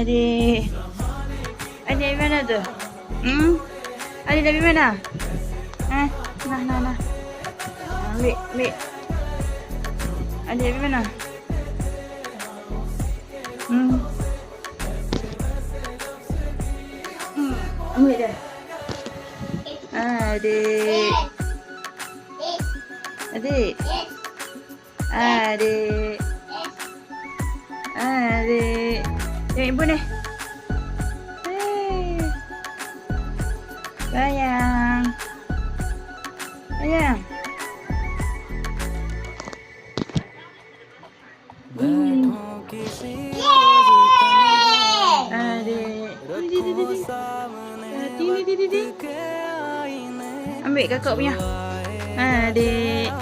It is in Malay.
Adik. Adik dari mana tu? Adik dari mana? Nah. Ambil. Adik dari mana? Ambil dah. Adik. Adik. Tengok ibu ni. Sayang. Adik. Ambil kakak punya. Adik.